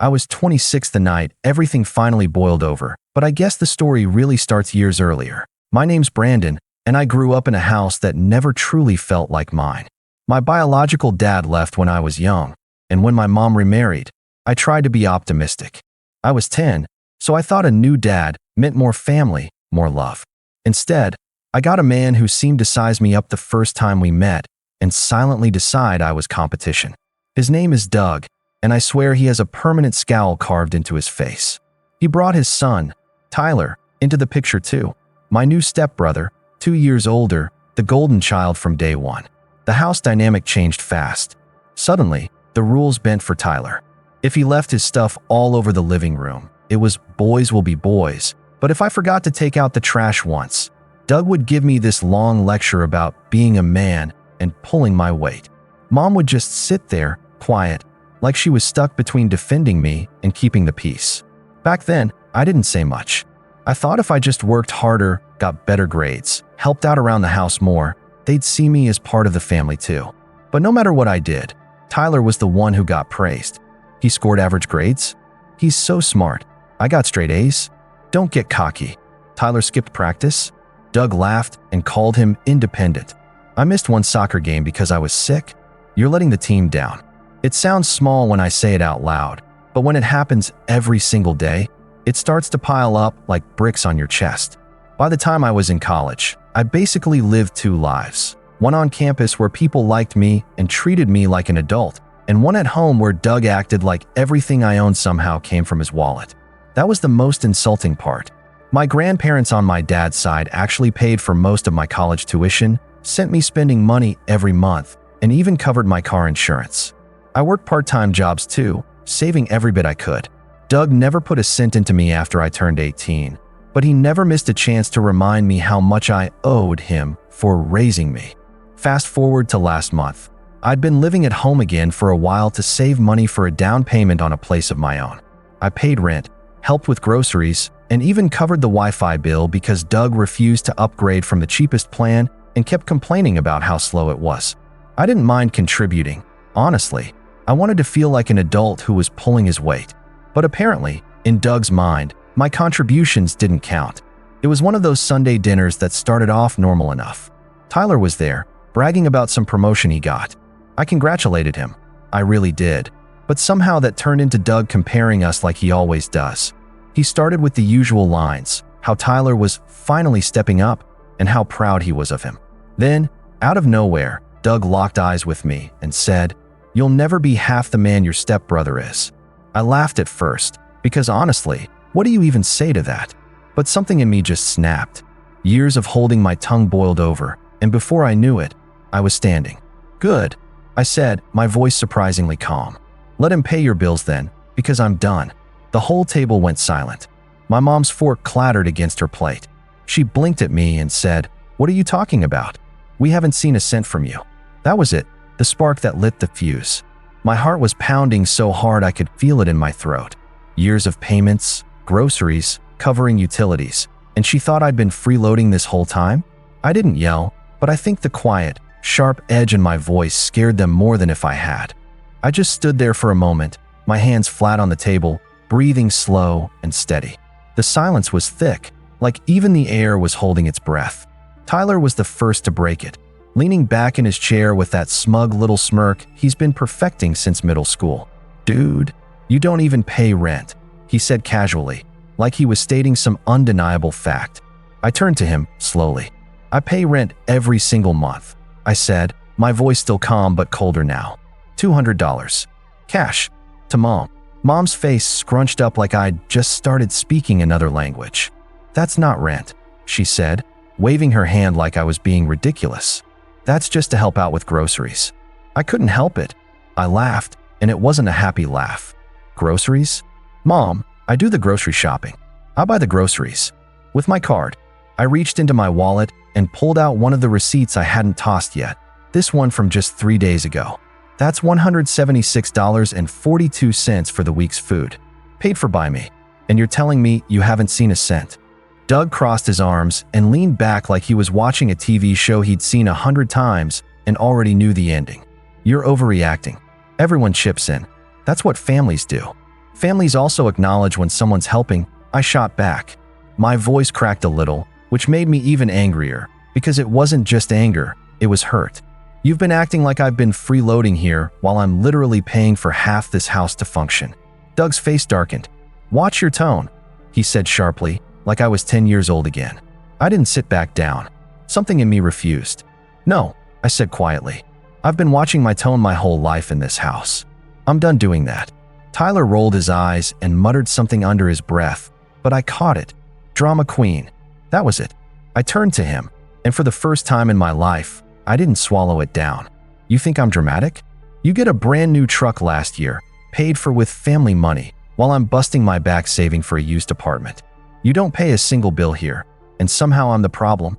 I was 26 the night everything finally boiled over, but I guess the story really starts years earlier. My name's Brandon, and I grew up in a house that never truly felt like mine. My biological dad left when I was young, and when my mom remarried, I tried to be optimistic. I was 10, so I thought a new dad meant more family, more love. Instead, I got a man who seemed to size me up the first time we met and silently decide I was competition. His name is Doug, and I swear he has a permanent scowl carved into his face. He brought his son, Tyler, into the picture too. My new stepbrother, 2 years older, the golden child from day one. The house dynamic changed fast. Suddenly, the rules bent for Tyler. If he left his stuff all over the living room, it was boys will be boys. But if I forgot to take out the trash once, Doug would give me this long lecture about being a man and pulling my weight. Mom would just sit there, quiet, like she was stuck between defending me and keeping the peace. Back then, I didn't say much. I thought if I just worked harder, got better grades, helped out around the house more, they'd see me as part of the family too. But no matter what I did, Tyler was the one who got praised. He scored average grades. He's so smart. I got straight A's. Don't get cocky. Tyler skipped practice. Doug laughed and called him independent. I missed one soccer game because I was sick. You're letting the team down. It sounds small when I say it out loud, but when it happens every single day, it starts to pile up like bricks on your chest. By the time I was in college, I basically lived 2 lives. One on campus where people liked me and treated me like an adult, and one at home where Doug acted like everything I owned somehow came from his wallet. That was the most insulting part. My grandparents on my dad's side actually paid for most of my college tuition, sent me spending money every month, and even covered my car insurance. I worked part-time jobs too, saving every bit I could. Doug never put a cent into me after I turned 18, but he never missed a chance to remind me how much I owed him for raising me. Fast forward to last month. I'd been living at home again for a while to save money for a down payment on a place of my own. I paid rent, helped with groceries, and even covered the Wi-Fi bill because Doug refused to upgrade from the cheapest plan and kept complaining about how slow it was. I didn't mind contributing. Honestly, I wanted to feel like an adult who was pulling his weight. But apparently, in Doug's mind, my contributions didn't count. It was one of those Sunday dinners that started off normal enough. Tyler was there, bragging about some promotion he got. I congratulated him. I really did. But somehow that turned into Doug comparing us like he always does. He started with the usual lines, how Tyler was finally stepping up and how proud he was of him. Then, out of nowhere, Doug locked eyes with me and said, "You'll never be half the man your stepbrother is." I laughed at first, because honestly, what do you even say to that? But something in me just snapped. Years of holding my tongue boiled over, and before I knew it, I was standing. "Good," I said, my voice surprisingly calm. "Let him pay your bills then, because I'm done." The whole table went silent. My mom's fork clattered against her plate. She blinked at me and said, "What are you talking about? We haven't seen a cent from you." That was it, the spark that lit the fuse. My heart was pounding so hard I could feel it in my throat. Years of payments, groceries, covering utilities, and she thought I'd been freeloading this whole time? I didn't yell, but I think the quiet, sharp edge in my voice scared them more than if I had. I just stood there for a moment, my hands flat on the table, breathing slow and steady. The silence was thick, like even the air was holding its breath. Tyler was the first to break it, leaning back in his chair with that smug little smirk he's been perfecting since middle school. "Dude, you don't even pay rent," he said casually, like he was stating some undeniable fact. I turned to him slowly. "I pay rent every single month," I said, my voice still calm but colder now. $200. Cash. To Mom. Mom's face scrunched up like I'd just started speaking another language. "That's not rent," she said, waving her hand like I was being ridiculous. "That's just to help out with groceries." I couldn't help it. I laughed, and it wasn't a happy laugh. "Groceries? Mom, I do the grocery shopping. I buy the groceries." With my card, I reached into my wallet and pulled out one of the receipts I hadn't tossed yet. This one from just 3 days ago. That's $176.42 for the week's food. Paid for by me. And you're telling me you haven't seen a cent? Doug crossed his arms and leaned back like he was watching a TV show he'd seen 100 times and already knew the ending. "You're overreacting. Everyone chips in. That's what families do." Families also acknowledge when someone's helping, I shot back. My voice cracked a little, which made me even angrier, because it wasn't just anger, it was hurt. You've been acting like I've been freeloading here while I'm literally paying for half this house to function. Doug's face darkened. Watch your tone, he said sharply, like I was 10 years old again. I didn't sit back down. Something in me refused. No, I said quietly. I've been watching my tone my whole life in this house. I'm done doing that. Tyler rolled his eyes and muttered something under his breath, but I caught it. Drama queen. That was it. I turned to him, and for the first time in my life, I didn't swallow it down. You think I'm dramatic? You get a brand new truck last year, paid for with family money, while I'm busting my back saving for a used apartment. You don't pay a single bill here, and somehow I'm the problem.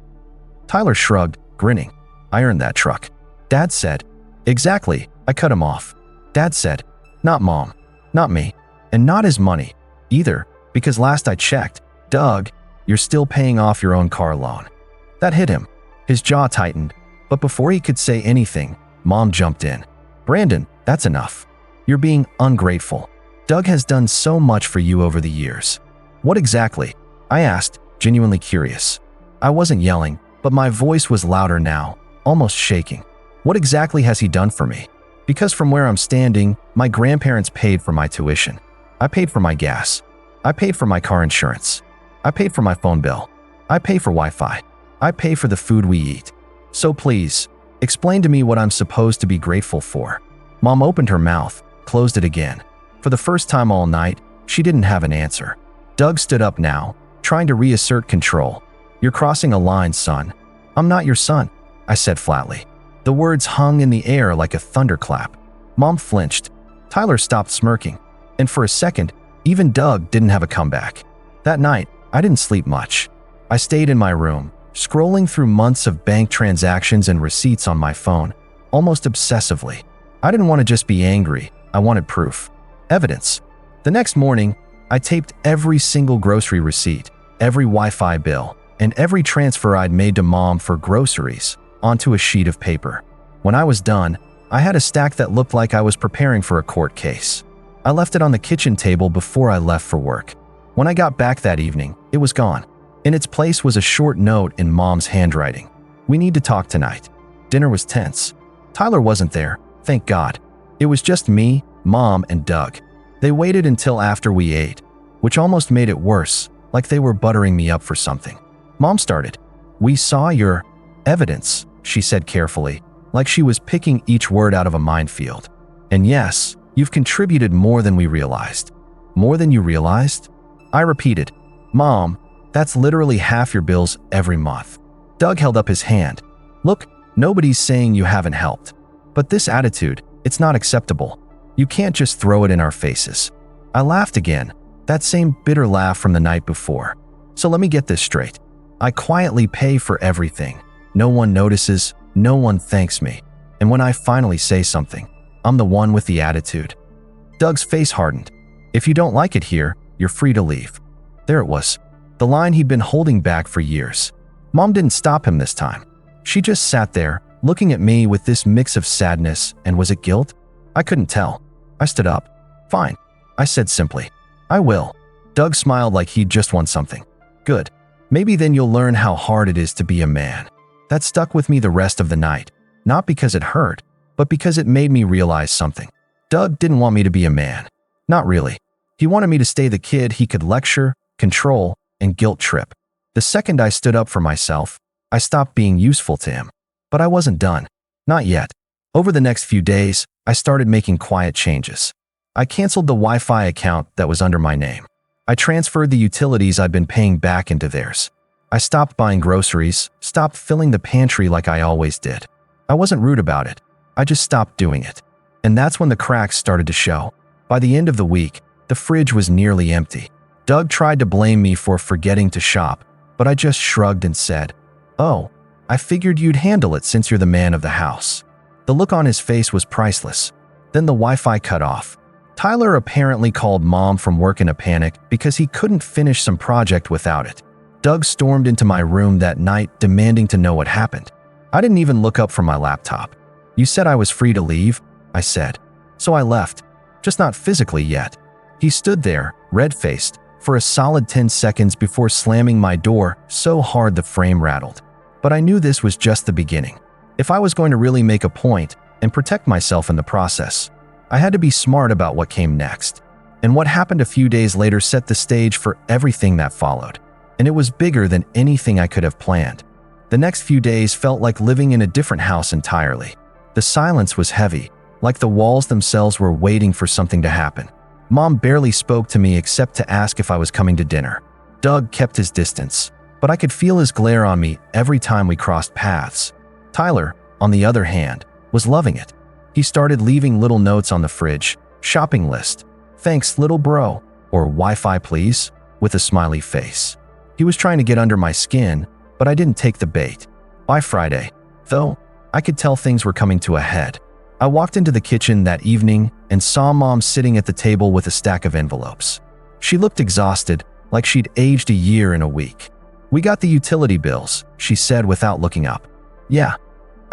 Tyler shrugged, grinning. I earned that truck. Dad said. Exactly, I cut him off. Dad said, not Mom, not me, and not his money, either, because last I checked, Doug, you're still paying off your own car loan. That hit him. His jaw tightened, but before he could say anything, Mom jumped in. Brandon, that's enough. You're being ungrateful. Doug has done so much for you over the years. What exactly? I asked, genuinely curious. I wasn't yelling, but my voice was louder now, almost shaking. What exactly has he done for me? Because from where I'm standing, my grandparents paid for my tuition. I paid for my gas. I paid for my car insurance. I paid for my phone bill. I pay for Wi-Fi. I pay for the food we eat. So please, explain to me what I'm supposed to be grateful for. Mom opened her mouth, closed it again. For the first time all night, she didn't have an answer. Doug stood up now, trying to reassert control. You're crossing a line, son. I'm not your son, I said flatly. The words hung in the air like a thunderclap. Mom flinched. Tyler stopped smirking. And for a second, even Doug didn't have a comeback. That night, I didn't sleep much. I stayed in my room, scrolling through months of bank transactions and receipts on my phone, almost obsessively. I didn't want to just be angry, I wanted proof. Evidence. The next morning, I taped every single grocery receipt, every Wi-Fi bill, and every transfer I'd made to Mom for groceries onto a sheet of paper. When I was done, I had a stack that looked like I was preparing for a court case. I left it on the kitchen table before I left for work. When I got back that evening, it was gone. In its place was a short note in Mom's handwriting. We need to talk tonight. Dinner was tense. Tyler wasn't there, thank God. It was just me, Mom, and Doug. They waited until after we ate, which almost made it worse, like they were buttering me up for something. Mom started. We saw your evidence, she said carefully, like she was picking each word out of a minefield. And yes, you've contributed more than we realized. More than you realized? I repeated, Mom, that's literally half your bills every month. Doug held up his hand. Look, nobody's saying you haven't helped. But this attitude, it's not acceptable. You can't just throw it in our faces. I laughed again, that same bitter laugh from the night before. So let me get this straight. I quietly pay for everything. No one notices, no one thanks me. And when I finally say something, I'm the one with the attitude. Doug's face hardened. If you don't like it here, you're free to leave. There it was. The line he'd been holding back for years. Mom didn't stop him this time. She just sat there, looking at me with this mix of sadness, and was it guilt? I couldn't tell. I stood up. Fine, I said simply. I will. Doug smiled like he'd just won something. Good. Maybe then you'll learn how hard it is to be a man. That stuck with me the rest of the night, not because it hurt, but because it made me realize something. Doug didn't want me to be a man. Not really. He wanted me to stay the kid he could lecture, control, and guilt trip. The second I stood up for myself, I stopped being useful to him. But I wasn't done. Not yet. Over the next few days, I started making quiet changes. I canceled the Wi-Fi account that was under my name. I transferred the utilities I'd been paying back into theirs. I stopped buying groceries, stopped filling the pantry like I always did. I wasn't rude about it. I just stopped doing it. And that's when the cracks started to show. By the end of the week, the fridge was nearly empty. Doug tried to blame me for forgetting to shop, but I just shrugged and said, "Oh, I figured you'd handle it since you're the man of the house." The look on his face was priceless. Then the Wi-Fi cut off. Tyler apparently called Mom from work in a panic because he couldn't finish some project without it. Doug stormed into my room that night demanding to know what happened. I didn't even look up from my laptop. "You said I was free to leave," I said. "So I left. Just not physically yet." He stood there, red-faced, for a solid 10 seconds before slamming my door so hard the frame rattled. But I knew this was just the beginning. If I was going to really make a point and protect myself in the process, I had to be smart about what came next. And what happened a few days later set the stage for everything that followed. And it was bigger than anything I could have planned. The next few days felt like living in a different house entirely. The silence was heavy, like the walls themselves were waiting for something to happen. Mom barely spoke to me except to ask if I was coming to dinner. Doug kept his distance, but I could feel his glare on me every time we crossed paths. Tyler, on the other hand, was loving it. He started leaving little notes on the fridge, shopping list, "Thanks, little bro," or "Wi-Fi please," with a smiley face. He was trying to get under my skin, but I didn't take the bait. By Friday, though, I could tell things were coming to a head. I walked into the kitchen that evening and saw Mom sitting at the table with a stack of envelopes. She looked exhausted, like she'd aged a year in a week. "We got the utility bills," she said without looking up. "Yeah."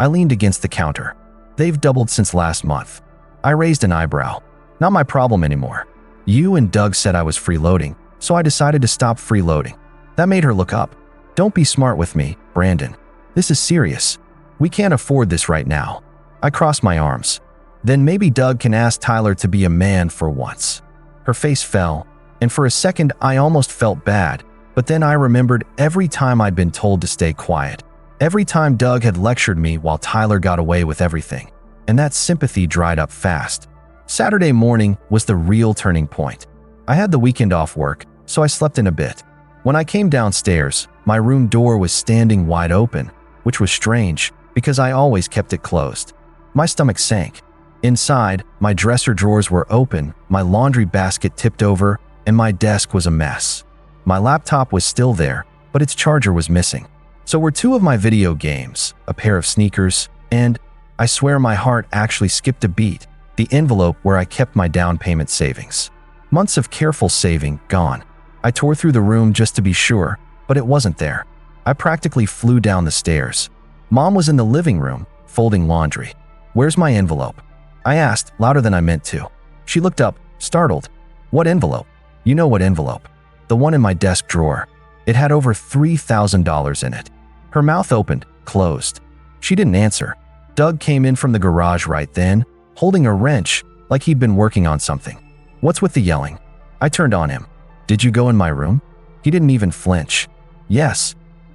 I leaned against the counter. "They've doubled since last month." I raised an eyebrow. "Not my problem anymore. You and Doug said I was freeloading, so I decided to stop freeloading." That made her look up. "Don't be smart with me, Brandon. This is serious. We can't afford this right now." I crossed my arms. "Then maybe Doug can ask Tyler to be a man for once." Her face fell, and for a second I almost felt bad, but then I remembered every time I'd been told to stay quiet. Every time Doug had lectured me while Tyler got away with everything, and that sympathy dried up fast. Saturday morning was the real turning point. I had the weekend off work, so I slept in a bit. When I came downstairs, my room door was standing wide open, which was strange because I always kept it closed. My stomach sank. Inside, my dresser drawers were open, my laundry basket tipped over, and my desk was a mess. My laptop was still there, but its charger was missing. So were two of my video games, a pair of sneakers, and, I swear my heart actually skipped a beat, the envelope where I kept my down payment savings. Months of careful saving gone. I tore through the room just to be sure, but it wasn't there. I practically flew down the stairs. Mom was in the living room, folding laundry. "Where's my envelope?" I asked, louder than I meant to. She looked up, startled. "What envelope?" "You know what envelope. The one in my desk drawer. It had over $3,000 in it." Her mouth opened, closed. She didn't answer. Doug came in from the garage right then, holding a wrench, like he'd been working on something. "What's with the yelling?" I turned on him. "Did you go in my room?" He didn't even flinch. "Yes."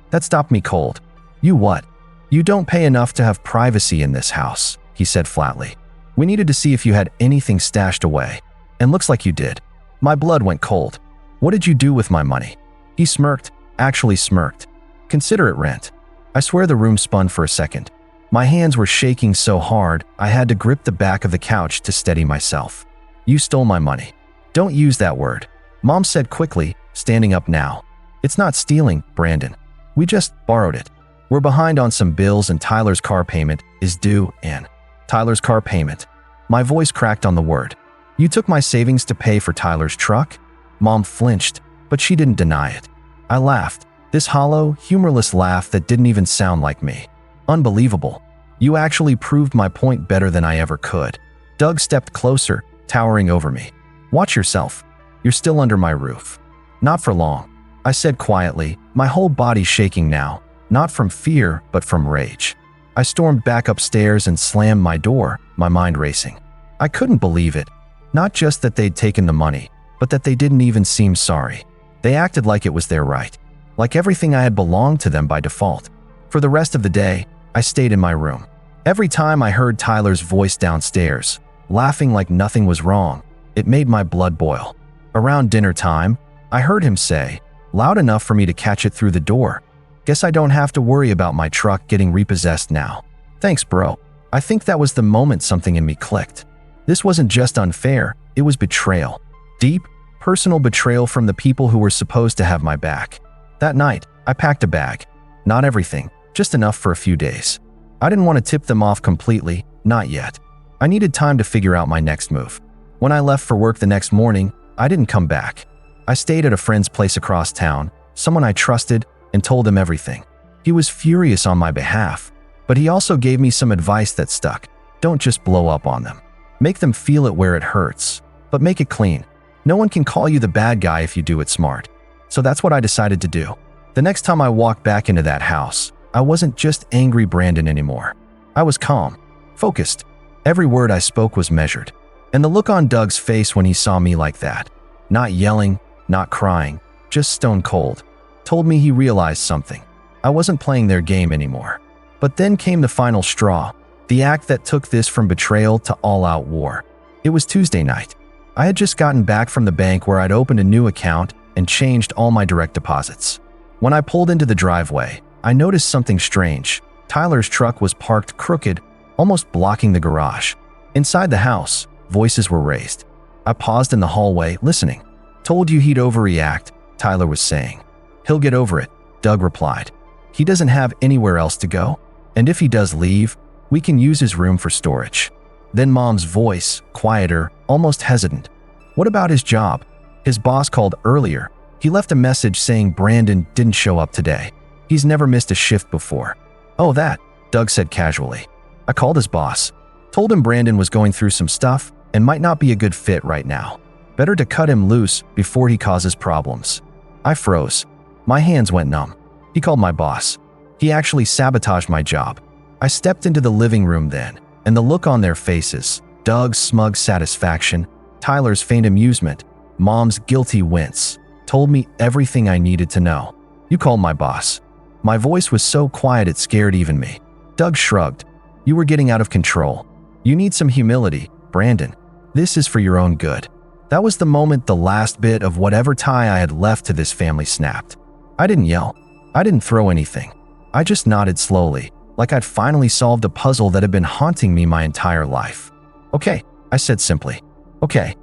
That stopped me cold. "You what?" "You don't pay enough to have privacy in this house," he said flatly. "We needed to see if you had anything stashed away. And looks like you did." My blood went cold. "What did you do with my money?" He smirked, actually smirked. "Consider it rent." I swear the room spun for a second. My hands were shaking so hard, I had to grip the back of the couch to steady myself. "You stole my money." "Don't use that word," Mom said quickly, standing up now. "It's not stealing, Brandon. We just borrowed it. We're behind on some bills and Tyler's car payment is due in." "Tyler's car payment." My voice cracked on the word. "You took my savings to pay for Tyler's truck?" Mom flinched, but she didn't deny it. I laughed, this hollow, humorless laugh that didn't even sound like me. "Unbelievable. You actually proved my point better than I ever could." Doug stepped closer, towering over me. "Watch yourself. You're still under my roof." "Not for long," I said quietly, my whole body shaking now, not from fear, but from rage. I stormed back upstairs and slammed my door, my mind racing. I couldn't believe it. Not just that they'd taken the money, but that they didn't even seem sorry. They acted like it was their right, like everything I had belonged to them by default. For the rest of the day, I stayed in my room. Every time I heard Tyler's voice downstairs, laughing like nothing was wrong, it made my blood boil. Around dinner time, I heard him say, loud enough for me to catch it through the door, "Guess I don't have to worry about my truck getting repossessed now." "Thanks, bro." I think that was the moment something in me clicked. This wasn't just unfair, it was betrayal. Deep, personal betrayal from the people who were supposed to have my back. That night, I packed a bag. Not everything, just enough for a few days. I didn't want to tip them off completely, not yet. I needed time to figure out my next move. When I left for work the next morning, I didn't come back. I stayed at a friend's place across town, someone I trusted, and told him everything. He was furious on my behalf, but he also gave me some advice that stuck. Don't just blow up on them. Make them feel it where it hurts, but make it clean. No one can call you the bad guy if you do it smart. So that's what I decided to do. The next time I walked back into that house, I wasn't just angry Brandon anymore. I was calm, focused. Every word I spoke was measured. And the look on Doug's face when he saw me like that, not yelling, not crying, just stone cold, told me he realized something. I wasn't playing their game anymore. But then came the final straw, the act that took this from betrayal to all-out war. It was Tuesday night. I had just gotten back from the bank where I'd opened a new account and changed all my direct deposits. When I pulled into the driveway, I noticed something strange. Tyler's truck was parked crooked, almost blocking the garage. Inside the house, voices were raised. I paused in the hallway, listening. "Told you he'd overreact," Tyler was saying. "He'll get over it," Doug replied. "He doesn't have anywhere else to go. And if he does leave, we can use his room for storage." Then Mom's voice, quieter, almost hesitant. "What about his job? His boss called earlier. He left a message saying Brandon didn't show up today. He's never missed a shift before." "Oh, that," Doug said casually. "I called his boss. Told him Brandon was going through some stuff and might not be a good fit right now. Better to cut him loose before he causes problems." I froze. My hands went numb. He called my boss. He actually sabotaged my job. I stepped into the living room then, and the look on their faces, Doug's smug satisfaction, Tyler's faint amusement, Mom's guilty wince, told me everything I needed to know. "You called my boss." My voice was so quiet it scared even me. Doug shrugged. "You were getting out of control. You need some humility, Brandon. This is for your own good." That was the moment the last bit of whatever tie I had left to this family snapped. I didn't yell. I didn't throw anything. I just nodded slowly, like I'd finally solved a puzzle that had been haunting me my entire life. "Okay," I said simply. "Okay."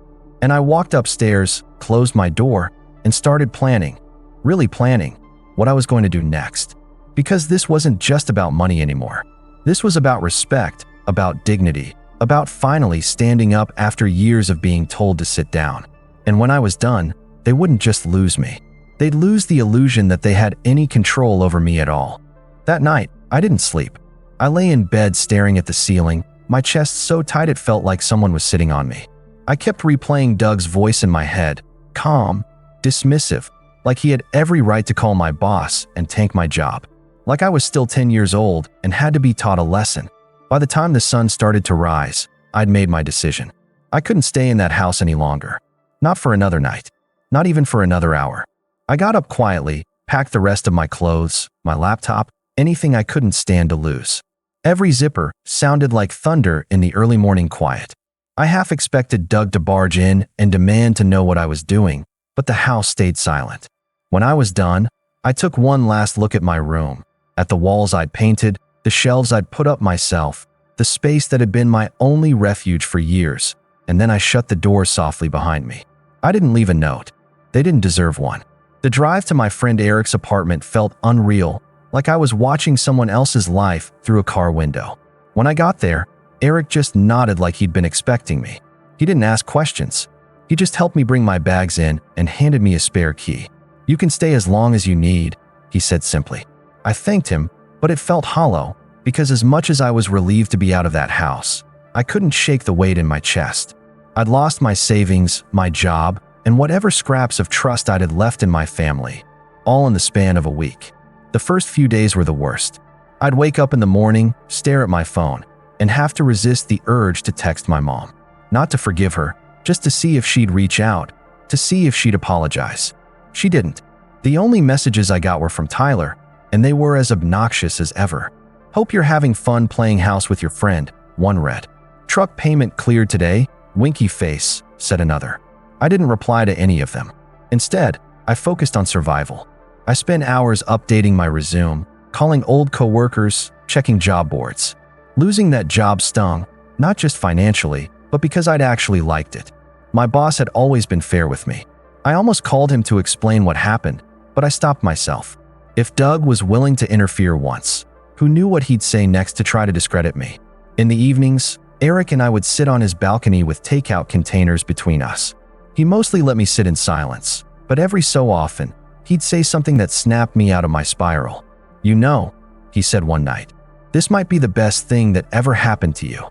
And I walked upstairs, closed my door, and started planning, really planning, what I was going to do next. Because this wasn't just about money anymore. This was about respect, about dignity, about finally standing up after years of being told to sit down. And when I was done, they wouldn't just lose me. They'd lose the illusion that they had any control over me at all. That night, I didn't sleep. I lay in bed staring at the ceiling, my chest so tight it felt like someone was sitting on me. I kept replaying Doug's voice in my head, calm, dismissive, like he had every right to call my boss and tank my job. Like I was still 10 years old and had to be taught a lesson. By the time the sun started to rise, I'd made my decision. I couldn't stay in that house any longer. Not for another night. Not even for another hour. I got up quietly, packed the rest of my clothes, my laptop, anything I couldn't stand to lose. Every zipper sounded like thunder in the early morning quiet. I half expected Doug to barge in and demand to know what I was doing, but the house stayed silent. When I was done, I took one last look at my room, at the walls I'd painted, the shelves I'd put up myself, the space that had been my only refuge for years, and then I shut the door softly behind me. I didn't leave a note. They didn't deserve one. The drive to my friend Eric's apartment felt unreal, like I was watching someone else's life through a car window. When I got there, Eric just nodded like he'd been expecting me. He didn't ask questions. He just helped me bring my bags in and handed me a spare key. "You can stay as long as you need," he said simply. I thanked him, but it felt hollow, because as much as I was relieved to be out of that house, I couldn't shake the weight in my chest. I'd lost my savings, my job, and whatever scraps of trust I'd had left in my family, all in the span of a week. The first few days were the worst. I'd wake up in the morning, stare at my phone, and have to resist the urge to text my mom. Not to forgive her, just to see if she'd reach out, to see if she'd apologize. She didn't. The only messages I got were from Tyler, and they were as obnoxious as ever. "Hope you're having fun playing house with your friend," one read. "Truck payment cleared today, winky face," said another. I didn't reply to any of them. Instead, I focused on survival. I spent hours updating my resume, calling old coworkers, checking job boards. Losing that job stung, not just financially, but because I'd actually liked it. My boss had always been fair with me. I almost called him to explain what happened, but I stopped myself. If Doug was willing to interfere once, who knew what he'd say next to try to discredit me? In the evenings, Eric and I would sit on his balcony with takeout containers between us. He mostly let me sit in silence, but every so often, he'd say something that snapped me out of my spiral. "You know," he said one night, "this might be the best thing that ever happened to you."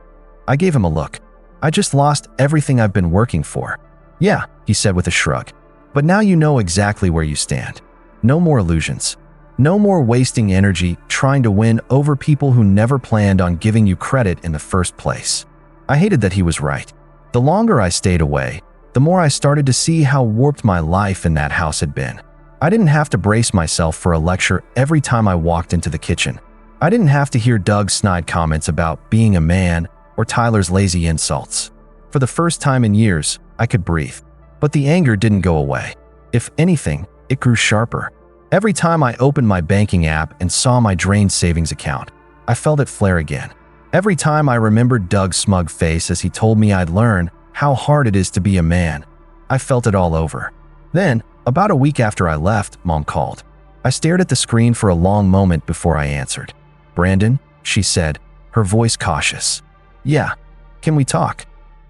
I gave him a look. I just lost everything I've been working for. Yeah, he said with a shrug. But now you know exactly where you stand. No more illusions. No more wasting energy trying to win over people who never planned on giving you credit in the first place. I hated that he was right. The longer I stayed away, the more I started to see how warped my life in that house had been. I didn't have to brace myself for a lecture every time I walked into the kitchen. I didn't have to hear Doug's snide comments about being a man or Tyler's lazy insults. For the first time in years, I could breathe. But the anger didn't go away. If anything, it grew sharper. Every time I opened my banking app and saw my drained savings account, I felt it flare again. Every time I remembered Doug's smug face as he told me I'd learn how hard it is to be a man, I felt it all over. Then, about a week after I left, Mom called. I stared at the screen for a long moment before I answered. "Brandon," she said, her voice cautious. "Yeah, can we talk?"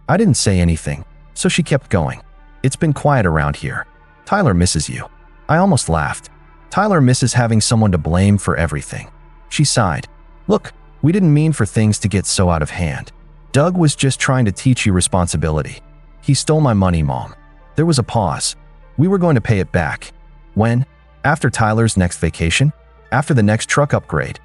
I didn't say anything, so she kept going. "It's been quiet around here. Tyler misses you." I almost laughed. Tyler misses having someone to blame for everything. She sighed. "Look, we didn't mean for things to get so out of hand. Doug was just trying to teach you responsibility. He stole my money, Mom." There was a pause. "We were going to pay it back." "When? After Tyler's next vacation? After the next truck upgrade?"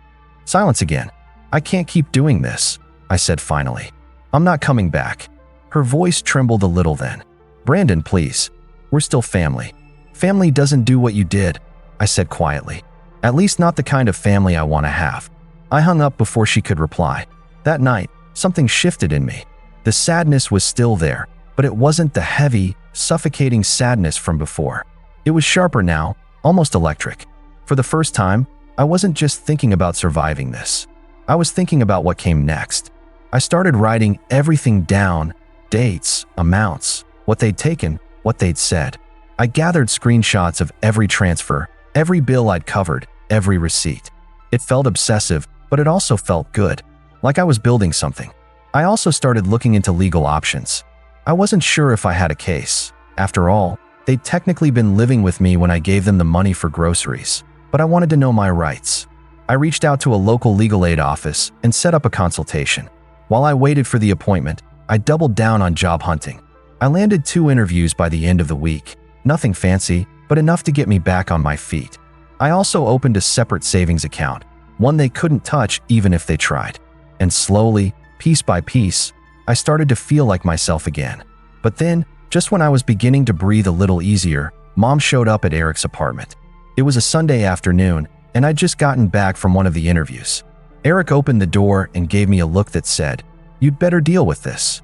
Silence again. "I can't keep doing this," I said finally. "I'm not coming back." Her voice trembled a little then. "Brandon, please. We're still family. Family doesn't do what you did," I said quietly. "At least not the kind of family I want to have." I hung up before she could reply. That night, something shifted in me. The sadness was still there, but it wasn't the heavy, suffocating sadness from before. It was sharper now, almost electric. For the first time, I wasn't just thinking about surviving this. I was thinking about what came next. I started writing everything down, dates, amounts, what they'd taken, what they'd said. I gathered screenshots of every transfer, every bill I'd covered, every receipt. It felt obsessive, but it also felt good, like I was building something. I also started looking into legal options. I wasn't sure if I had a case. After all, they'd technically been living with me when I gave them the money for groceries, but I wanted to know my rights. I reached out to a local legal aid office and set up a consultation. While I waited for the appointment, I doubled down on job hunting. I landed 2 interviews by the end of the week. Nothing fancy, but enough to get me back on my feet. I also opened a separate savings account, one they couldn't touch even if they tried. And slowly, piece by piece, I started to feel like myself again. But then, just when I was beginning to breathe a little easier, Mom showed up at Eric's apartment. It was a Sunday afternoon, and I'd just gotten back from one of the interviews. Eric opened the door and gave me a look that said, "You'd better deal with this."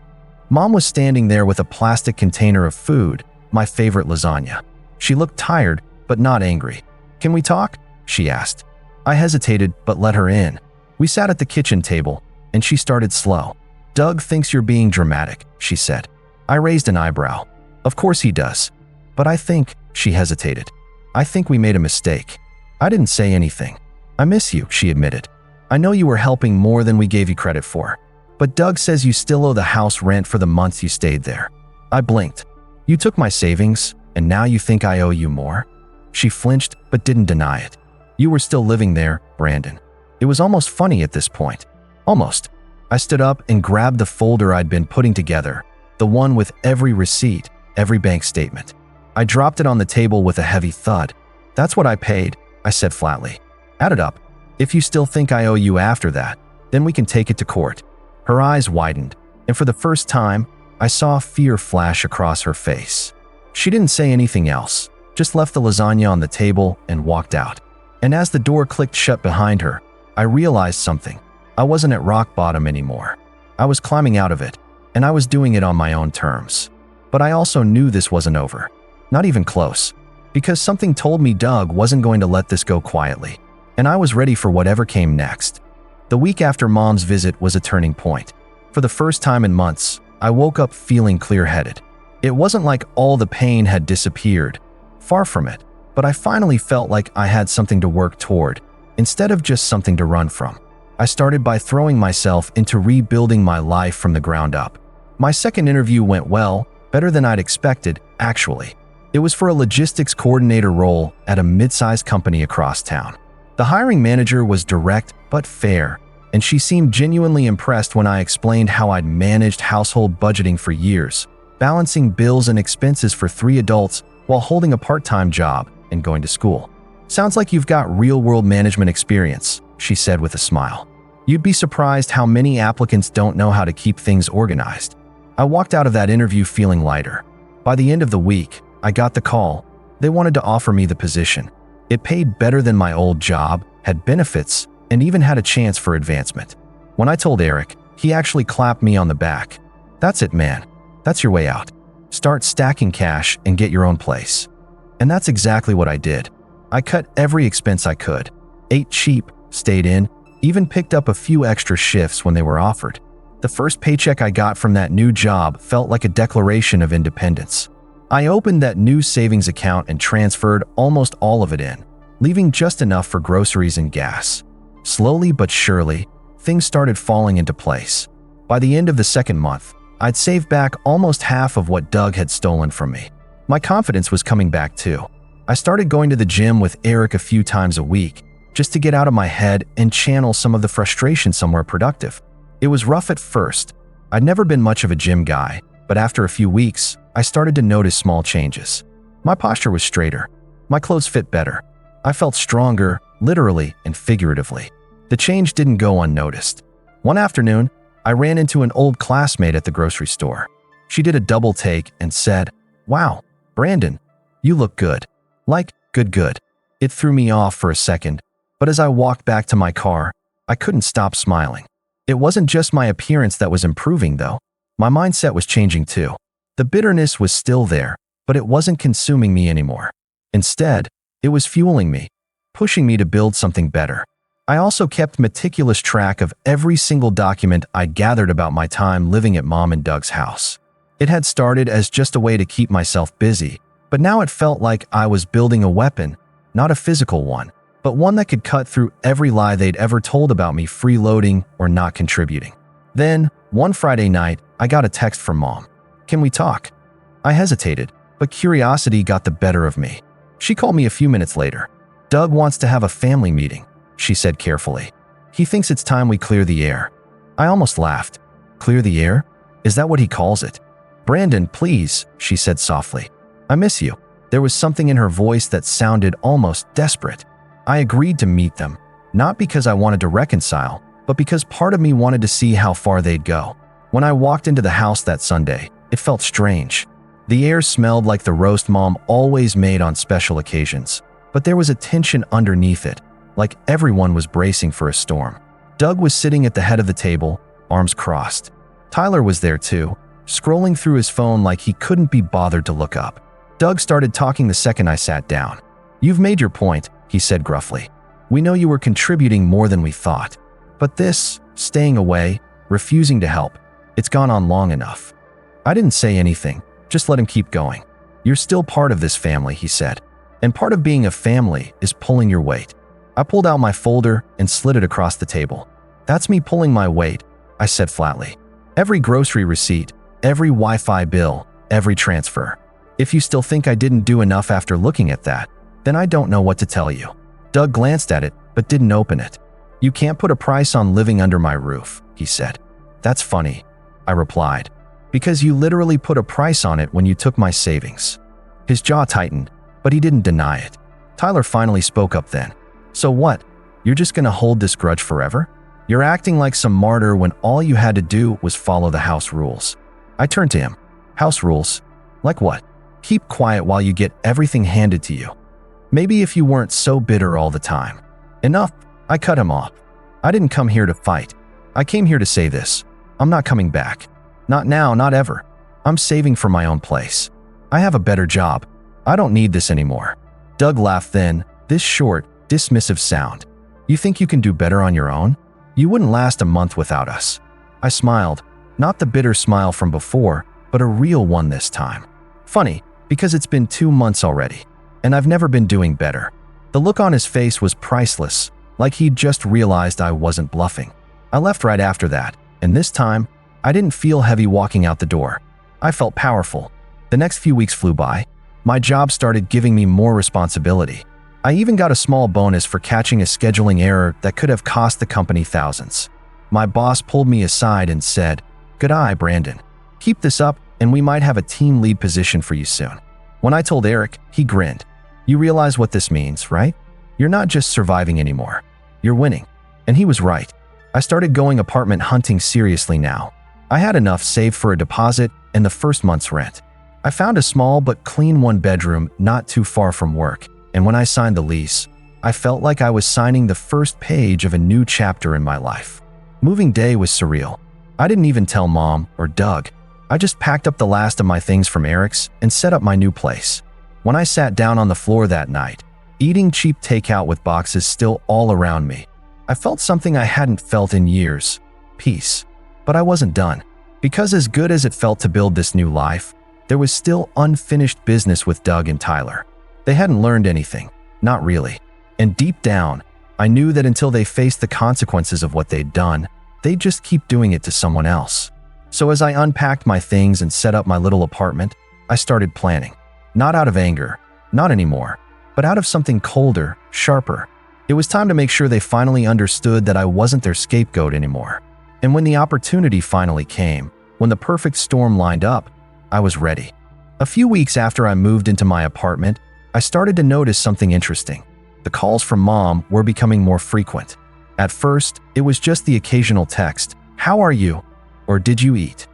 Mom was standing there with a plastic container of food, my favorite lasagna. She looked tired, but not angry. "Can we talk?" she asked. I hesitated, but let her in. We sat at the kitchen table, and she started slow. "Doug thinks you're being dramatic," she said. I raised an eyebrow. "Of course he does. But I think," she hesitated, "I think we made a mistake." I didn't say anything. "I miss you," she admitted. "I know you were helping more than we gave you credit for. But Doug says you still owe the house rent for the months you stayed there." I blinked. "You took my savings, and now you think I owe you more?" She flinched, but didn't deny it. "You were still living there, Brandon." It was almost funny at this point. Almost. I stood up and grabbed the folder I'd been putting together, the one with every receipt, every bank statement. I dropped it on the table with a heavy thud. "That's what I paid," I said flatly. "Add it up. If you still think I owe you after that, then we can take it to court." Her eyes widened, and for the first time, I saw fear flash across her face. She didn't say anything else, just left the lasagna on the table and walked out. And as the door clicked shut behind her, I realized something. I wasn't at rock bottom anymore. I was climbing out of it, and I was doing it on my own terms. But I also knew this wasn't over. Not even close. Because something told me Doug wasn't going to let this go quietly. And I was ready for whatever came next. The week after Mom's visit was a turning point. For the first time in months, I woke up feeling clear-headed. It wasn't like all the pain had disappeared. Far from it. But I finally felt like I had something to work toward, instead of just something to run from. I started by throwing myself into rebuilding my life from the ground up. My second interview went well, better than I'd expected, actually. It was for a logistics coordinator role at a mid-sized company across town. The hiring manager was direct but fair, and she seemed genuinely impressed when I explained how I'd managed household budgeting for years, balancing bills and expenses for 3 adults while holding a part-time job and going to school. Sounds like you've got real-world management experience, she said with a smile. You'd be surprised how many applicants don't know how to keep things organized. I walked out of that interview feeling lighter. By the end of the week, I got the call. They wanted to offer me the position. It paid better than my old job, had benefits, and even had a chance for advancement. When I told Eric, he actually clapped me on the back. That's it, man. That's your way out. Start stacking cash and get your own place. And that's exactly what I did. I cut every expense I could, ate cheap, stayed in, even picked up a few extra shifts when they were offered. The first paycheck I got from that new job felt like a declaration of independence. I opened that new savings account and transferred almost all of it in, leaving just enough for groceries and gas. Slowly but surely, things started falling into place. By the end of the second month, I'd saved back almost half of what Doug had stolen from me. My confidence was coming back too. I started going to the gym with Eric a few times a week, just to get out of my head and channel some of the frustration somewhere productive. It was rough at first. I'd never been much of a gym guy, but after a few weeks, I started to notice small changes. My posture was straighter. My clothes fit better. I felt stronger, literally and figuratively. The change didn't go unnoticed. One afternoon, I ran into an old classmate at the grocery store. She did a double take and said, "Wow, Brandon, you look good." Like, good. It threw me off for a second, but as I walked back to my car, I couldn't stop smiling. It wasn't just my appearance that was improving, though. My mindset was changing too. The bitterness was still there, but it wasn't consuming me anymore. Instead, it was fueling me, pushing me to build something better. I also kept meticulous track of every single document I gathered about my time living at Mom and Doug's house. It had started as just a way to keep myself busy, but now it felt like I was building a weapon, not a physical one, but one that could cut through every lie they'd ever told about me freeloading or not contributing. Then, one Friday night, I got a text from Mom. "Can we talk?" I hesitated, but curiosity got the better of me. She called me a few minutes later. "Doug wants to have a family meeting," she said carefully. "He thinks it's time we clear the air." I almost laughed. "Clear the air? Is that what he calls it?" "Brandon, please," she said softly. "I miss you." There was something in her voice that sounded almost desperate. I agreed to meet them, not because I wanted to reconcile, but because part of me wanted to see how far they'd go. When I walked into the house that Sunday, it felt strange. The air smelled like the roast Mom always made on special occasions, but there was a tension underneath it, like everyone was bracing for a storm. Doug was sitting at the head of the table, arms crossed. Tyler was there too, scrolling through his phone like he couldn't be bothered to look up. Doug started talking the second I sat down. "You've made your point," he said gruffly. "We know you were contributing more than we thought. But this, staying away, refusing to help, it's gone on long enough." I didn't say anything, just let him keep going. "You're still part of this family," he said. "And part of being a family is pulling your weight." I pulled out my folder and slid it across the table. "That's me pulling my weight," I said flatly. "Every grocery receipt, every Wi-Fi bill, every transfer. If you still think I didn't do enough after looking at that, then I don't know what to tell you." Doug glanced at it, but didn't open it. "You can't put a price on living under my roof," he said. "That's funny," I replied, "because you literally put a price on it when you took my savings." His jaw tightened, but he didn't deny it. Tyler finally spoke up then. "So what? You're just gonna hold this grudge forever? You're acting like some martyr when all you had to do was follow the house rules." I turned to him. "House rules? Like what?" "Keep quiet while you get everything handed to you. Maybe if you weren't so bitter all the time." "Enough," I cut him off. "I didn't come here to fight. I came here to say this. I'm not coming back. Not now, not ever. I'm saving for my own place. I have a better job. I don't need this anymore." Doug laughed then, this short, dismissive sound. "You think you can do better on your own? You wouldn't last a month without us." I smiled, not the bitter smile from before, but a real one this time. Funny, because it's been 2 months already, and I've never been doing better. The look on his face was priceless, like he'd just realized I wasn't bluffing. I left right after that, and this time, I didn't feel heavy walking out the door. I felt powerful. The next few weeks flew by. My job started giving me more responsibility. I even got a small bonus for catching a scheduling error that could have cost the company thousands. My boss pulled me aside and said, "Good eye, Brandon. Keep this up, and we might have a team lead position for you soon. When I told Eric, he grinned. You realize what this means, right? You're not just surviving anymore. You're winning. And he was right. I started going apartment hunting seriously now. I had enough saved for a deposit and the first month's rent. I found a small but clean one-bedroom not too far from work, and when I signed the lease, I felt like I was signing the first page of a new chapter in my life. Moving day was surreal. I didn't even tell Mom or Doug. I just packed up the last of my things from Eric's and set up my new place. When I sat down on the floor that night, eating cheap takeout with boxes still all around me, I felt something I hadn't felt in years: peace. But I wasn't done. Because as good as it felt to build this new life, there was still unfinished business with Doug and Tyler. They hadn't learned anything. Not really. And deep down, I knew that until they faced the consequences of what they'd done, they'd just keep doing it to someone else. So as I unpacked my things and set up my little apartment, I started planning. Not out of anger, not anymore, but out of something colder, sharper. It was time to make sure they finally understood that I wasn't their scapegoat anymore. And when the opportunity finally came, when the perfect storm lined up, I was ready. A few weeks after I moved into my apartment, I started to notice something interesting. The calls from Mom were becoming more frequent. At first, it was just the occasional text, "How are you?" or "Did you eat?"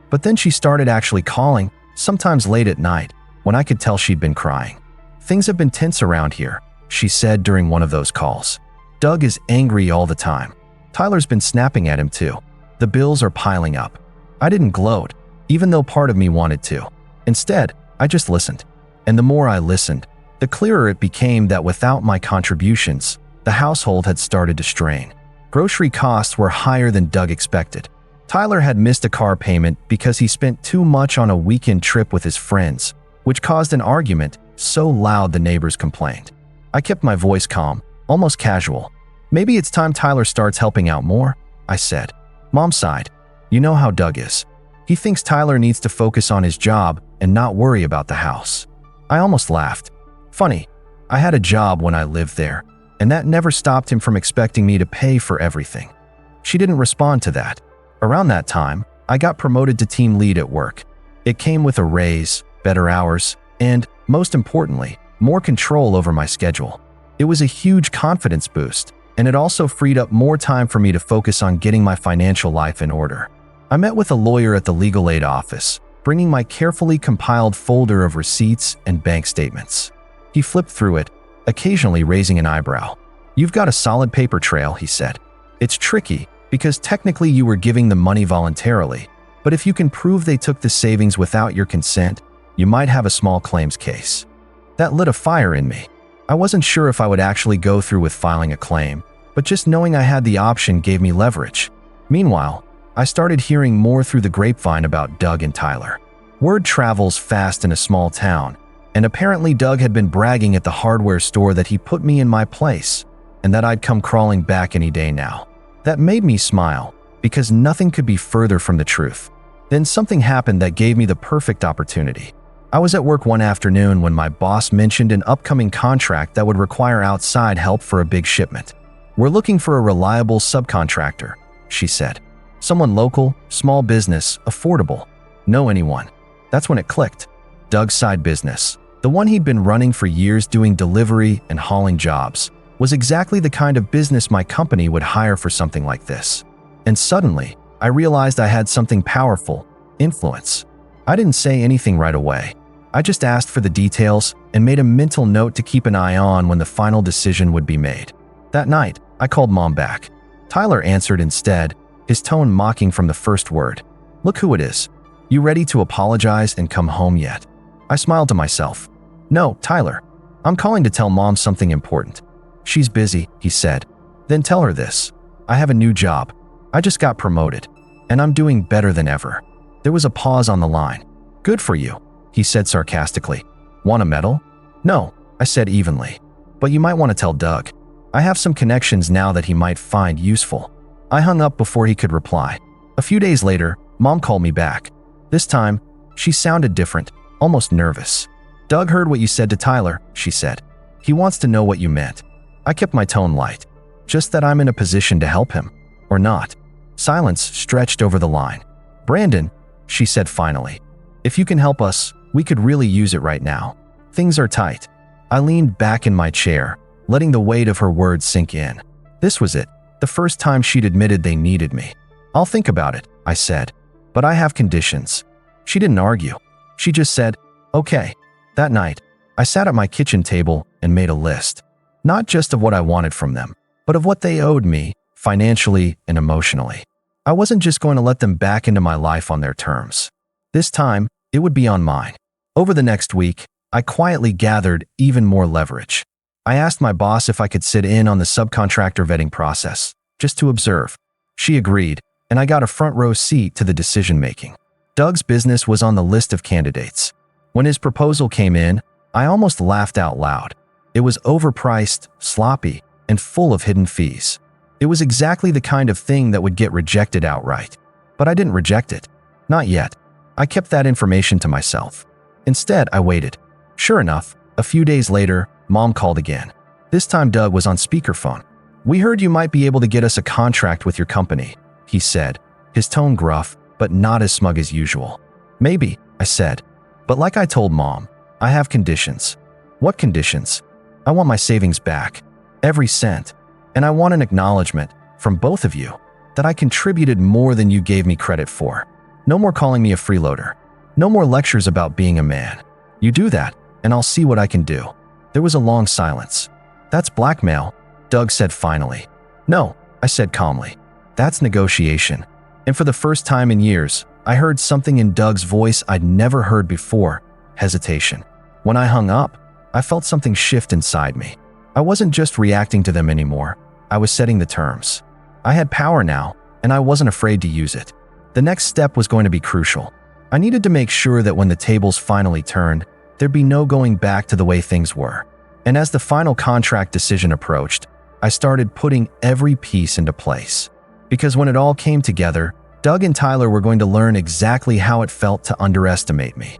But then she started actually calling, sometimes late at night, when I could tell she'd been crying. "Things have been tense around here," she said during one of those calls. "Doug is angry all the time. Tyler's been snapping at him too. The bills are piling up." I didn't gloat, even though part of me wanted to. Instead, I just listened. And the more I listened, the clearer it became that without my contributions, the household had started to strain. Grocery costs were higher than Doug expected. Tyler had missed a car payment because he spent too much on a weekend trip with his friends, which caused an argument so loud the neighbors complained. I kept my voice calm, almost casual. "Maybe it's time Tyler starts helping out more," I said. Mom sighed. "You know how Doug is. He thinks Tyler needs to focus on his job and not worry about the house." I almost laughed. Funny, I had a job when I lived there, and that never stopped him from expecting me to pay for everything. She didn't respond to that. Around that time, I got promoted to team lead at work. It came with a raise, better hours, and, most importantly, more control over my schedule. It was a huge confidence boost, and it also freed up more time for me to focus on getting my financial life in order. I met with a lawyer at the legal aid office, bringing my carefully compiled folder of receipts and bank statements. He flipped through it, occasionally raising an eyebrow. "You've got a solid paper trail," he said. "It's tricky because technically you were giving them money voluntarily, but if you can prove they took the savings without your consent, you might have a small claims case." That lit a fire in me. I wasn't sure if I would actually go through with filing a claim, but just knowing I had the option gave me leverage. Meanwhile, I started hearing more through the grapevine about Doug and Tyler. Word travels fast in a small town, and apparently Doug had been bragging at the hardware store that he put me in my place, and that I'd come crawling back any day now. That made me smile, because nothing could be further from the truth. Then something happened that gave me the perfect opportunity. I was at work one afternoon when my boss mentioned an upcoming contract that would require outside help for a big shipment. "We're looking for a reliable subcontractor," she said. "Someone local, small business, affordable. Know anyone?" That's when it clicked. Doug's side business, the one he'd been running for years doing delivery and hauling jobs, was exactly the kind of business my company would hire for something like this. And suddenly, I realized I had something powerful: influence. I didn't say anything right away. I just asked for the details and made a mental note to keep an eye on when the final decision would be made. That night, I called Mom back. Tyler answered instead, his tone mocking from the first word. "Look who it is. You ready to apologize and come home yet?" I smiled to myself. "No, Tyler. I'm calling to tell Mom something important." "She's busy," he said. "Then tell her this. I have a new job. I just got promoted, and I'm doing better than ever." There was a pause on the line. "Good for you," he said sarcastically. "Want a medal?" "No," I said evenly. "But you might want to tell Doug. I have some connections now that he might find useful." I hung up before he could reply. A few days later, Mom called me back. This time, she sounded different, almost nervous. "Doug heard what you said to Tyler," she said. "He wants to know what you meant." I kept my tone light. "Just that I'm in a position to help him. Or not." Silence stretched over the line. "Brandon," she said finally, If you can help us, we could really use it right now. Things are tight. I leaned back in my chair, letting the weight of her words sink in. This was it, the first time she'd admitted they needed me. I'll think about it, I said. But I have conditions. She didn't argue. She just said, okay. That night, I sat at my kitchen table and made a list. Not just of what I wanted from them, but of what they owed me, financially and emotionally. I wasn't just going to let them back into my life on their terms. This time, it would be on mine. Over the next week, I quietly gathered even more leverage. I asked my boss if I could sit in on the subcontractor vetting process, just to observe. She agreed, and I got a front row seat to the decision-making. Doug's business was on the list of candidates. When his proposal came in, I almost laughed out loud. It was overpriced, sloppy, and full of hidden fees. It was exactly the kind of thing that would get rejected outright. But I didn't reject it. Not yet. I kept that information to myself. Instead, I waited. Sure enough, a few days later, Mom called again. This time Doug was on speakerphone. "We heard you might be able to get us a contract with your company," he said, his tone gruff, but not as smug as usual. "Maybe," I said. "But like I told Mom, I have conditions." "What conditions?" "I want my savings back. Every cent. And I want an acknowledgement, from both of you, that I contributed more than you gave me credit for. No more calling me a freeloader. No more lectures about being a man. You do that, and I'll see what I can do." There was a long silence. "That's blackmail," Doug said finally. "No," I said calmly. "That's negotiation." And for the first time in years, I heard something in Doug's voice I'd never heard before: hesitation. When I hung up, I felt something shift inside me. I wasn't just reacting to them anymore. I was setting the terms. I had power now, and I wasn't afraid to use it. The next step was going to be crucial. I needed to make sure that when the tables finally turned, there'd be no going back to the way things were. And as the final contract decision approached, I started putting every piece into place. Because when it all came together, Doug and Tyler were going to learn exactly how it felt to underestimate me.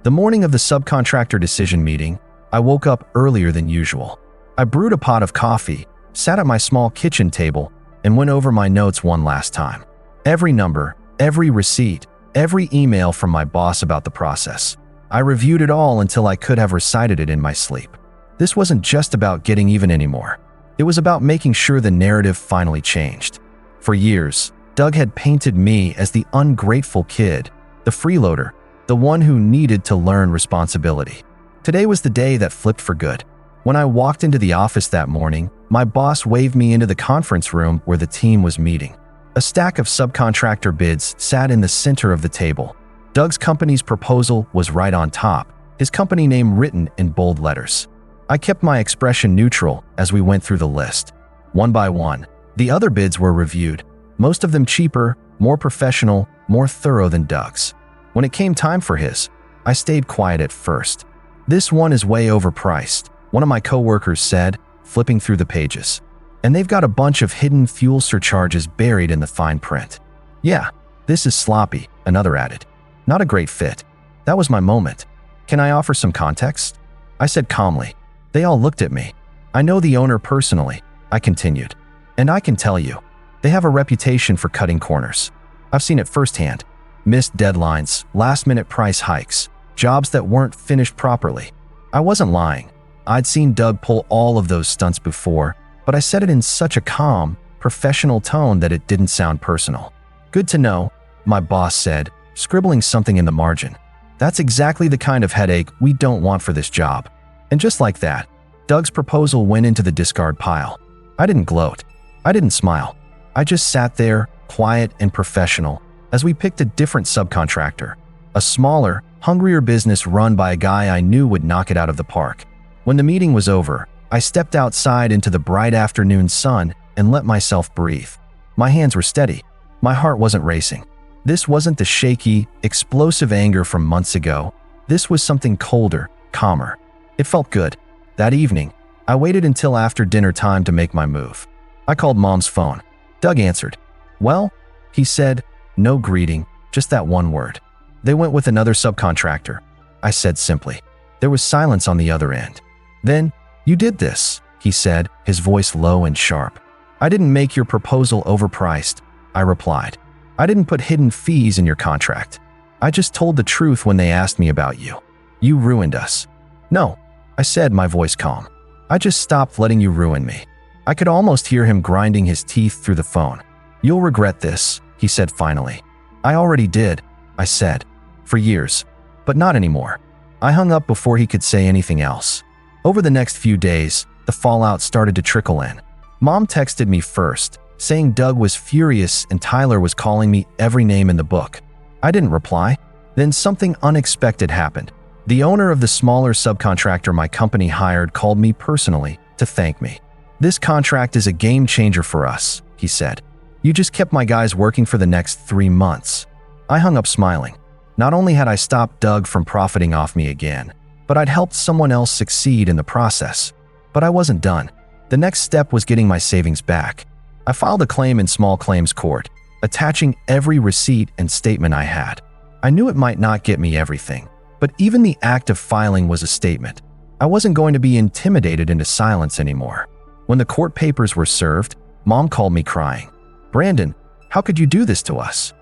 The morning of the subcontractor decision meeting, I woke up earlier than usual. I brewed a pot of coffee, sat at my small kitchen table, and went over my notes one last time. Every number, every receipt, every email from my boss about the process. I reviewed it all until I could have recited it in my sleep. This wasn't just about getting even anymore. It was about making sure the narrative finally changed. For years, Doug had painted me as the ungrateful kid, the freeloader, the one who needed to learn responsibility. Today was the day that flipped for good. When I walked into the office that morning, my boss waved me into the conference room where the team was meeting. A stack of subcontractor bids sat in the center of the table. Doug's company's proposal was right on top, his company name written in bold letters. I kept my expression neutral as we went through the list. One by one, the other bids were reviewed, most of them cheaper, more professional, more thorough than Doug's. When it came time for his, I stayed quiet at first. "This one is way overpriced," one of my coworkers said, flipping through the pages. "And they've got a bunch of hidden fuel surcharges buried in the fine print." "Yeah, this is sloppy," another added. "Not a great fit." That was my moment. "Can I offer some context?" I said calmly. They all looked at me. "I know the owner personally," I continued. "And I can tell you, they have a reputation for cutting corners. I've seen it firsthand. Missed deadlines, last-minute price hikes, jobs that weren't finished properly." I wasn't lying. I'd seen Doug pull all of those stunts before, but I said it in such a calm, professional tone that it didn't sound personal. "Good to know," my boss said, scribbling something in the margin. "That's exactly the kind of headache we don't want for this job." And just like that, Doug's proposal went into the discard pile. I didn't gloat. I didn't smile. I just sat there, quiet and professional, as we picked a different subcontractor, a smaller, hungrier business run by a guy I knew would knock it out of the park. When the meeting was over, I stepped outside into the bright afternoon sun and let myself breathe. My hands were steady. My heart wasn't racing. This wasn't the shaky, explosive anger from months ago. This was something colder, calmer. It felt good. That evening, I waited until after dinner time to make my move. I called Mom's phone. Doug answered. "Well," he said, no greeting, just that one word. "They went with another subcontractor," I said simply. There was silence on the other end. "Then, you did this," he said, his voice low and sharp. "I didn't make your proposal overpriced," I replied. "I didn't put hidden fees in your contract. I just told the truth when they asked me about you. You ruined us." "No," I said, my voice calm. "I just stopped letting you ruin me." I could almost hear him grinding his teeth through the phone. "You'll regret this," he said finally. "I already did," I said. "For years. But not anymore." I hung up before he could say anything else. Over the next few days, the fallout started to trickle in. Mom texted me first, saying Doug was furious and Tyler was calling me every name in the book. I didn't reply. Then something unexpected happened. The owner of the smaller subcontractor my company hired called me personally to thank me. "This contract is a game changer for us," he said. "You just kept my guys working for the next 3 months." I hung up smiling. Not only had I stopped Doug from profiting off me again, but I'd helped someone else succeed in the process. But I wasn't done. The next step was getting my savings back. I filed a claim in small claims court, attaching every receipt and statement I had. I knew it might not get me everything, but even the act of filing was a statement. I wasn't going to be intimidated into silence anymore. When the court papers were served, Mom called me crying. "Brandon, how could you do this to us?"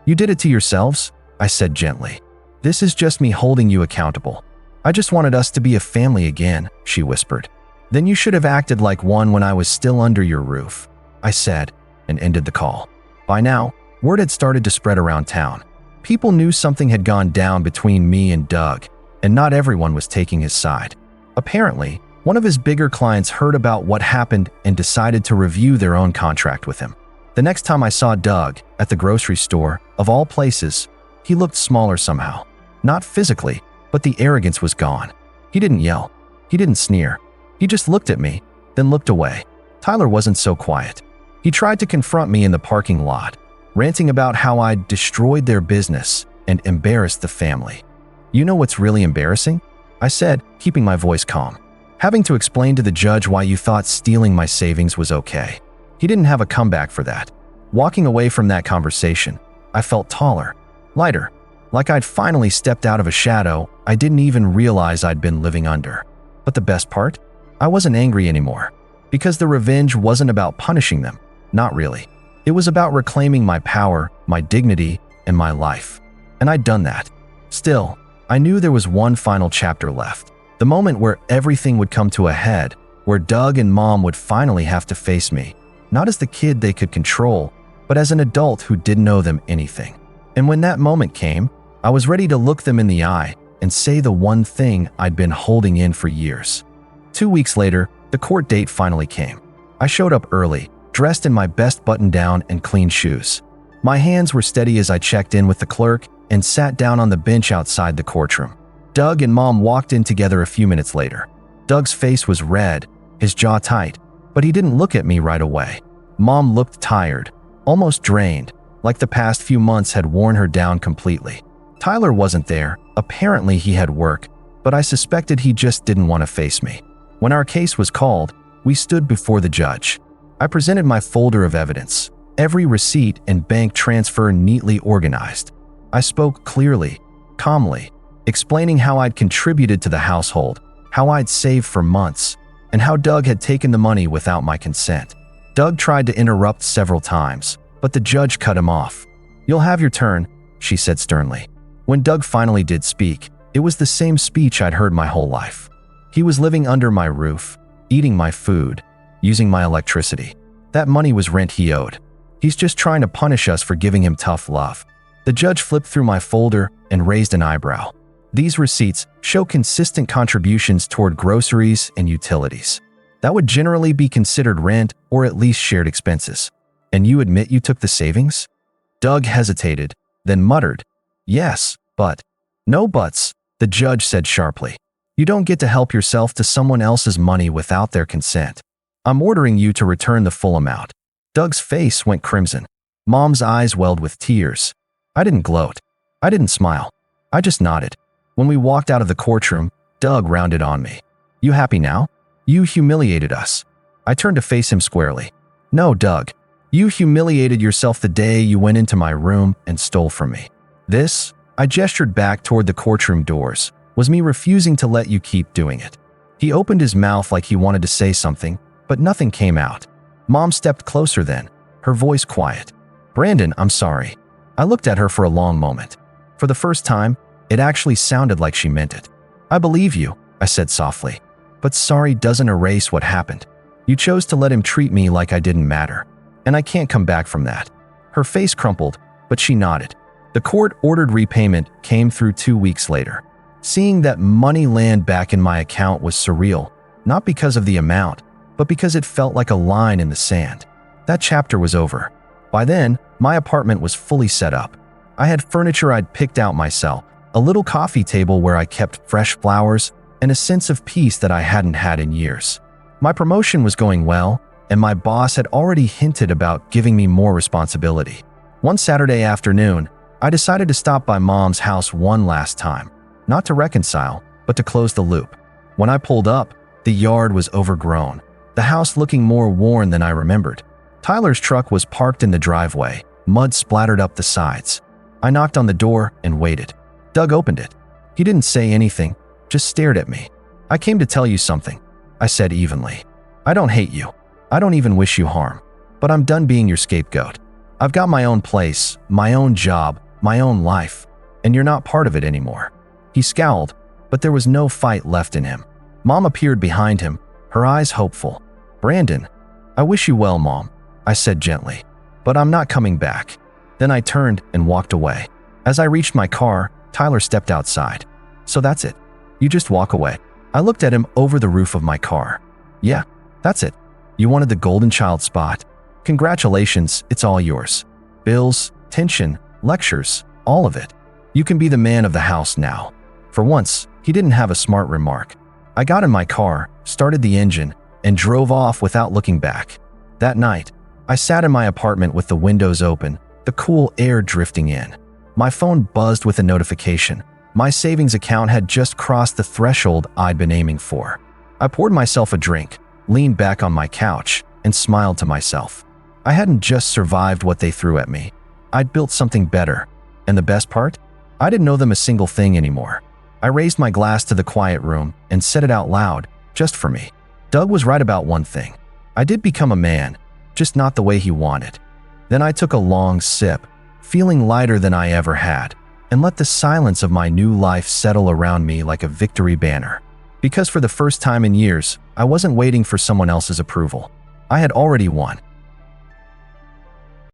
"You did it to yourselves," I said gently. "This is just me holding you accountable. I just wanted us to be a family again," she whispered. "Then you should have acted like one when I was still under your roof," I said, and ended the call. By now, word had started to spread around town. People knew something had gone down between me and Doug, and not everyone was taking his side. Apparently, one of his bigger clients heard about what happened and decided to review their own contract with him. The next time I saw Doug, at the grocery store, of all places, he looked smaller somehow. Not physically, but the arrogance was gone. He didn't yell. He didn't sneer. He just looked at me, then looked away. Tyler wasn't so quiet. He tried to confront me in the parking lot, ranting about how I'd destroyed their business and embarrassed the family. "You know what's really embarrassing?" I said, keeping my voice calm. "Having to explain to the judge why you thought stealing my savings was okay." He didn't have a comeback for that. Walking away from that conversation, I felt taller, lighter, like I'd finally stepped out of a shadow I didn't even realize I'd been living under. But the best part? I wasn't angry anymore, because the revenge wasn't about punishing them. Not really. It was about reclaiming my power, my dignity, and my life. And I'd done that. Still, I knew there was one final chapter left. The moment where everything would come to a head, where Doug and Mom would finally have to face me, not as the kid they could control, but as an adult who didn't owe them anything. And when that moment came, I was ready to look them in the eye and say the one thing I'd been holding in for years. 2 weeks later, the court date finally came. I showed up early, dressed in my best button-down and clean shoes. My hands were steady as I checked in with the clerk and sat down on the bench outside the courtroom. Doug and Mom walked in together a few minutes later. Doug's face was red, his jaw tight, but he didn't look at me right away. Mom looked tired, almost drained, like the past few months had worn her down completely. Tyler wasn't there. Apparently he had work, but I suspected he just didn't want to face me. When our case was called, we stood before the judge. I presented my folder of evidence, every receipt and bank transfer neatly organized. I spoke clearly, calmly, explaining how I'd contributed to the household, how I'd saved for months, and how Doug had taken the money without my consent. Doug tried to interrupt several times, but the judge cut him off. "You'll have your turn," she said sternly. When Doug finally did speak, it was the same speech I'd heard my whole life. He was living under my roof, eating my food, using my electricity. That money was rent he owed. He's just trying to punish us for giving him tough love. The judge flipped through my folder and raised an eyebrow. "These receipts show consistent contributions toward groceries and utilities. That would generally be considered rent or at least shared expenses. And you admit you took the savings?" Doug hesitated, then muttered, "Yes, but..." "No buts," the judge said sharply. "You don't get to help yourself to someone else's money without their consent. I'm ordering you to return the full amount." Doug's face went crimson. Mom's eyes welled with tears. I didn't gloat. I didn't smile. I just nodded. When we walked out of the courtroom, Doug rounded on me. "You happy now? You humiliated us." I turned to face him squarely. "No, Doug. You humiliated yourself the day you went into my room and stole from me. This," I gestured back toward the courtroom doors, "was me refusing to let you keep doing it." He opened his mouth like he wanted to say something, but nothing came out. Mom stepped closer then, her voice quiet. "Brandon, I'm sorry." I looked at her for a long moment. For the first time, it actually sounded like she meant it. "I believe you," I said softly. "But sorry doesn't erase what happened. You chose to let him treat me like I didn't matter. And I can't come back from that." Her face crumpled, but she nodded. The court-ordered repayment came through 2 weeks later. Seeing that money land back in my account was surreal, not because of the amount, but because it felt like a line in the sand. That chapter was over. By then, my apartment was fully set up. I had furniture I'd picked out myself, a little coffee table where I kept fresh flowers, and a sense of peace that I hadn't had in years. My promotion was going well, and my boss had already hinted about giving me more responsibility. One Saturday afternoon, I decided to stop by Mom's house one last time, not to reconcile, but to close the loop. When I pulled up, the yard was overgrown, the house looking more worn than I remembered. Tyler's truck was parked in the driveway, mud splattered up the sides. I knocked on the door and waited. Doug opened it. He didn't say anything, just stared at me. "I came to tell you something," I said evenly. "I don't hate you. I don't even wish you harm. But I'm done being your scapegoat. I've got my own place, my own job, my own life, and you're not part of it anymore." He scowled, but there was no fight left in him. Mom appeared behind him, her eyes hopeful. "Brandon, I wish you well, Mom," I said gently, "but I'm not coming back." Then I turned and walked away. As I reached my car, Tyler stepped outside. "So that's it? You just walk away?" I looked at him over the roof of my car. "Yeah, that's it. You wanted the golden child spot. Congratulations, it's all yours. Bills, tension, lectures, all of it. You can be the man of the house now." For once, he didn't have a smart remark. I got in my car, started the engine, and drove off without looking back. That night, I sat in my apartment with the windows open, the cool air drifting in. My phone buzzed with a notification. My savings account had just crossed the threshold I'd been aiming for. I poured myself a drink, leaned back on my couch, and smiled to myself. I hadn't just survived what they threw at me. I'd built something better. And the best part? I didn't owe them a single thing anymore. I raised my glass to the quiet room and said it out loud, just for me. Doug was right about one thing. I did become a man, just not the way he wanted. Then I took a long sip, feeling lighter than I ever had, and let the silence of my new life settle around me like a victory banner. Because for the first time in years, I wasn't waiting for someone else's approval. I had already won.